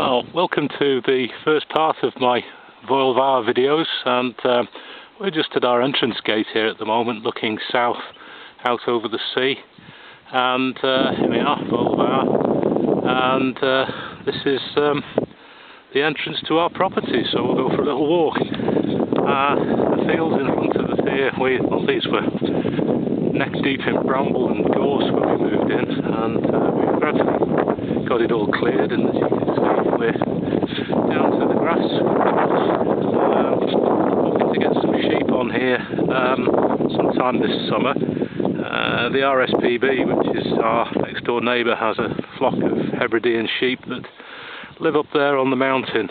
Well, welcome to the first part of my Foel Fawr videos, and we're just at our entrance gate here at the moment, looking south out over the sea. And here we are, Foel Fawr, and this is the entrance to our property, so we'll go for a little walk. The fields in front of us here, these were neck deep in bramble and gorse when we moved in, and we've gradually got it all cleared, and as you can see we're down to the grass. Hoping to get some sheep on here sometime this summer. The RSPB, which is our next door neighbour, has a flock of Hebridean sheep that live up there on the mountain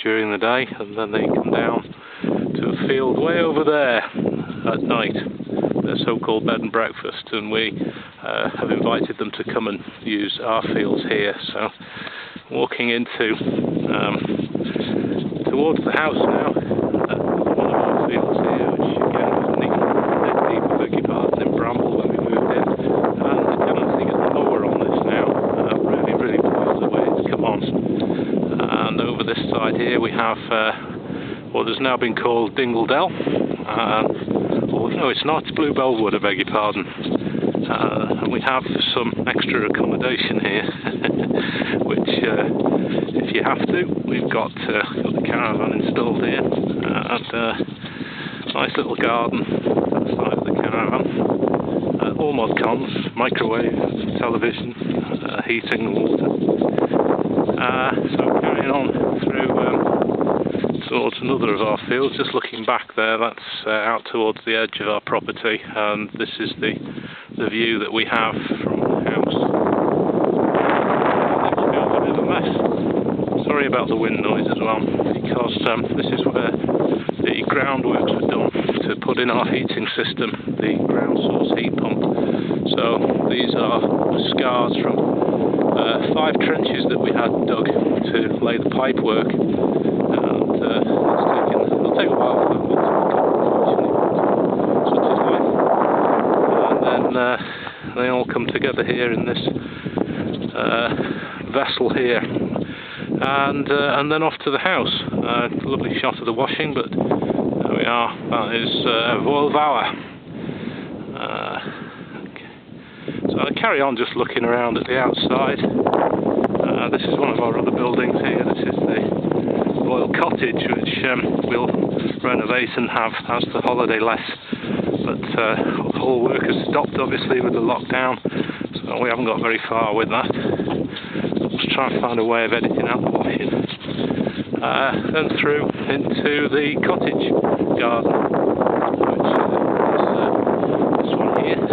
during the day, and then they come down to a field way over there at night, their so-called bed and breakfast, and we have invited them to come and use our fields here. So walking into towards the house now, one of our fields here, which again was neck deep, I beg your pardon, in bramble when we moved in, and I can't get the mower on this now. Really pleased the way it's come on. And over this side here we have what has now been called Dingle Dell. No, it's not, it's Bluebell Wood, I beg your pardon. And we have some extra accommodation here, which if you have to, we've got the caravan installed here, and a nice little garden at the side of the caravan. All mod cons, microwave, television, heating and water. So carrying on through towards another of our fields, just looking back there, that's out towards the edge of our property, and this is the view that we have from the house. It's a bit of a mess. Sorry about the wind noise as well, because this is where the groundworks were done to put in our heating system, the ground source heat pump. So these are the scars from 5 trenches that we had dug to lay the pipe work. It'll take a while for that one to such is life. And then they all come together here in this vessel here, and then off to the house. Lovely shot of the washing, but there we are. That is Foel Fawr. Okay. So I carry on just looking around at the outside. This is one of our other buildings here. This is the Royal Cottage, which we'll renovate and have as the holiday let, but all work has stopped obviously with the lockdown, so we haven't got very far with that. Let's try and find a way of editing out the washing. Then through into the cottage garden, which is this one here,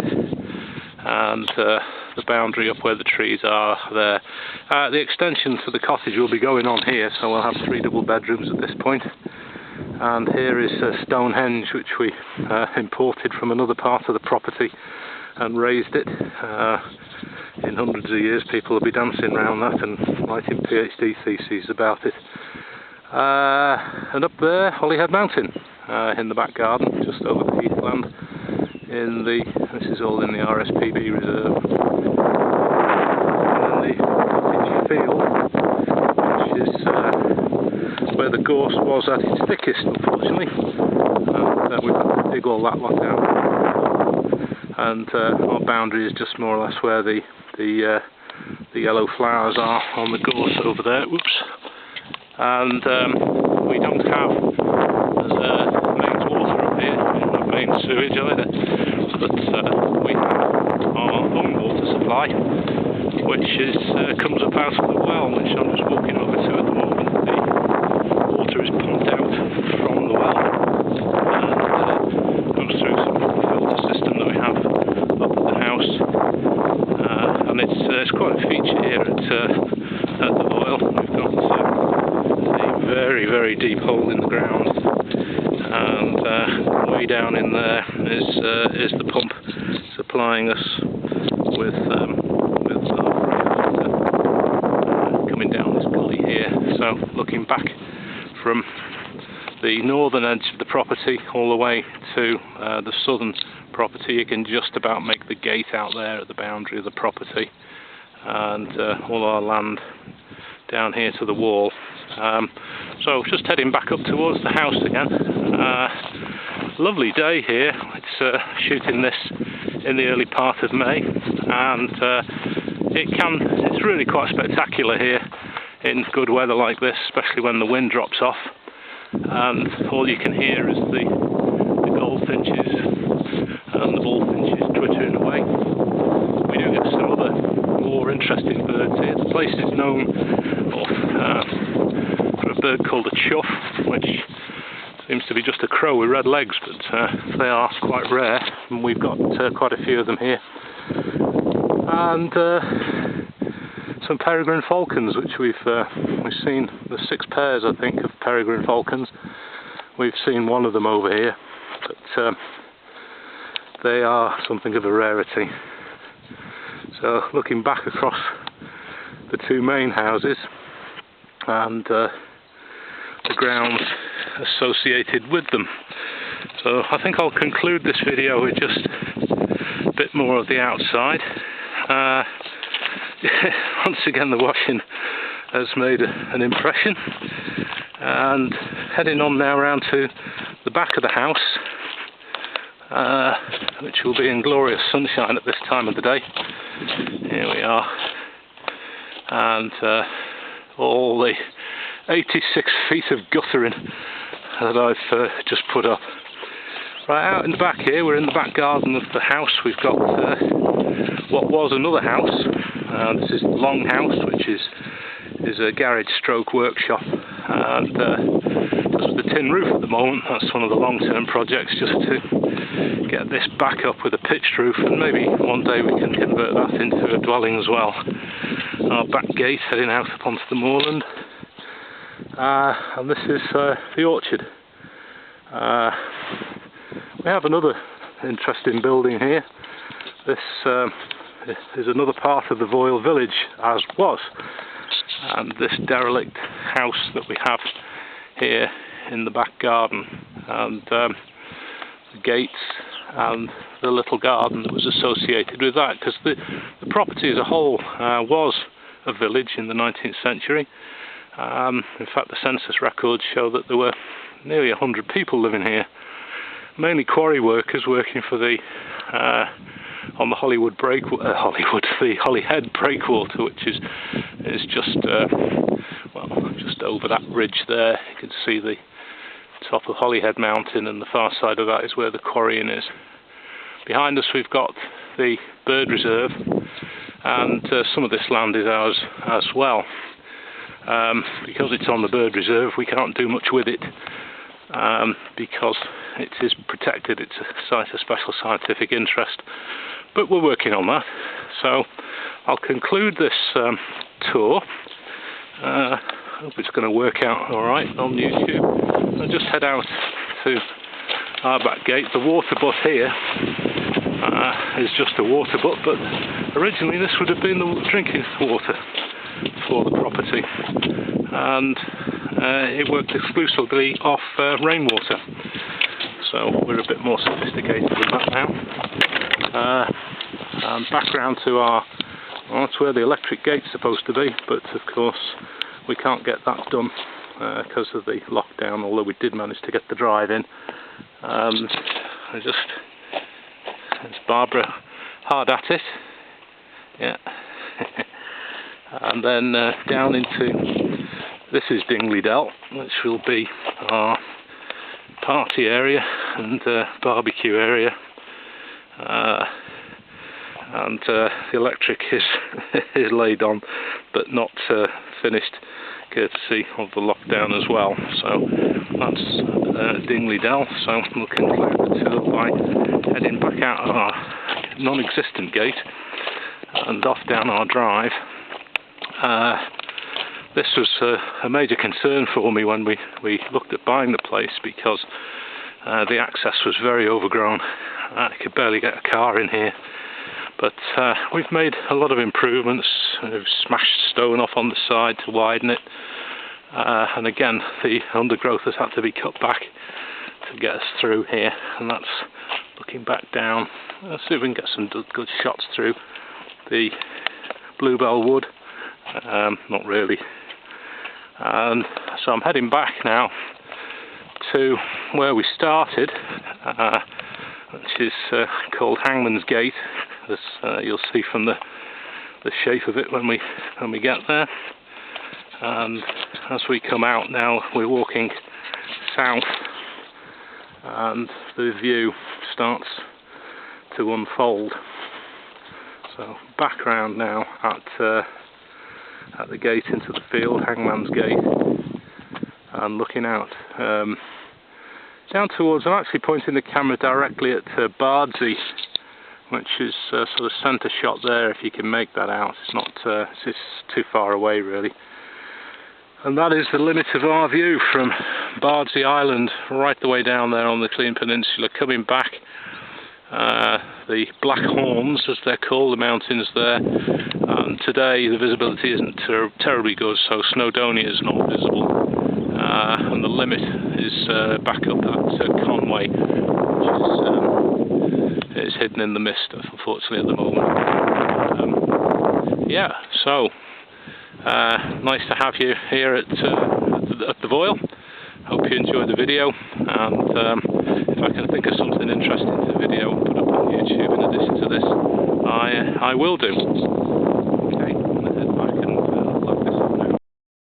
and the boundary up where the trees are there. The extension for the cottage will be going on here, so we'll have 3 double bedrooms at this point. And here is Stonehenge, which we imported from another part of the property and raised it. In hundreds of years people will be dancing around that and writing PhD theses about it. And up there, Holyhead Mountain, in the back garden, just over the heathland. This is all in the RSPB reserve. And then the cottage field, which is where the gorse was at its thickest, unfortunately. And we've had to dig all that lot out. And our boundary is just more or less where the yellow flowers are on the gorse over there. Whoops. And we don't have mains water up here, we don't have main sewage either, but we have our own water supply, which comes up out of the well, which I'm just walking over to at the moment. The water is pumped out from the well and goes through some filter system that we have up at the house, and it's quite a feature here at the Foel. We've got a very, very deep hole in the ground, and way down in there is the pump supplying us with our water coming down this gully here. So looking back from the northern edge of the property all the way to the southern property, you can just about make the gate out there at the boundary of the property, and all our land down here to the wall. So just heading back up towards the house again. Lovely day here. It's shooting this in the early part of May, and it's really quite spectacular here in good weather like this, especially when the wind drops off and all you can hear is the goldfinches and the bullfinches twittering away. We do get some other more interesting birds here. The place is known for a bird called a chuff, which seems to be just a crow with red legs, but they are quite rare, and we've got quite a few of them here. And some peregrine falcons, which we've seen. There's 6 pairs, I think, of peregrine falcons. We've seen one of them over here, but they are something of a rarity. So looking back across the 2 main houses and the grounds associated with them. So I think I'll conclude this video with just a bit more of the outside. Once again, the washing has made an impression, and heading on now round to the back of the house, which will be in glorious sunshine at this time of the day. Here we are, and all the 86 feet of guttering that I've just put up. Right out in the back here, we're in the back garden of the house. We've got what was another house. This is the long house, which is a garage stroke workshop, and just with the tin roof at the moment. That's one of the long-term projects, just to get this back up with a pitched roof, and maybe one day we can convert that into a dwelling as well. Our back gate heading out up onto the moorland, and this is the orchard. We have another interesting building here. This is another part of the Foel village, as was, and this derelict house that we have here in the back garden, and the gates and the little garden that was associated with that, because the property as a whole was a village in the 19th century. In fact, the census records show that there were nearly 100 people living here, mainly quarry workers working for the on the the Holyhead breakwater, which is just just over that ridge there. You can see the top of Holyhead Mountain, and the far side of that is where the quarrying is. Behind us we've got the bird reserve, and some of this land is ours as well. Because it's on the bird reserve, we can't do much with it, because it is protected. It's a site of special scientific interest, but we're working on that. So I'll conclude this tour. I hope it's going to work out alright on YouTube. I'll just head out to our back gate. The water butt here is just a water butt, but originally this would have been the drinking water for the property, and it worked exclusively off rainwater. So we're a bit more sophisticated than that now. And back round to that's where the electric gate's supposed to be, but of course we can't get that done because of the lockdown, although we did manage to get the drive in. It's Barbara hard at it, yeah. And then down into, this is Dingley Dell, which will be our party area and barbecue area, and the electric is is laid on, but not finished, courtesy of the lockdown as well. So that's Dingley Dell. So we'll conclude the tour by heading back out of our non-existent gate and off down our drive. This was a major concern for me when we looked at buying the place, because the access was very overgrown. I could barely get a car in here, but we've made a lot of improvements. We've smashed stone off on the side to widen it, and again the undergrowth has had to be cut back to get us through here, and that's looking back down. Let's see if we can get some good shots through the bluebell wood. Not really And so I'm heading back now to where we started, which is called Hangman's Gate, as you'll see from the shape of it when we get there. And as we come out now, we're walking south, and the view starts to unfold. So back round now at the gate into the field, Hangman's Gate, and looking out down towards. I'm actually pointing the camera directly at Bardsey, which is sort of centre shot there, if you can make that out. It's not it's too far away really. And that is the limit of our view from Bardsey Island right the way down there on the Clean Peninsula. Coming back, the Black Horns, as they're called, the mountains there. And today the visibility isn't terribly good, so Snowdonia is not visible. And the limit is back up at Conway, which is hidden in the mist, unfortunately, at the moment. Yeah, so nice to have you here at the Foel. Hope you enjoyed the video, and if I can think of something interesting to video and put up on YouTube in addition to this, I will do.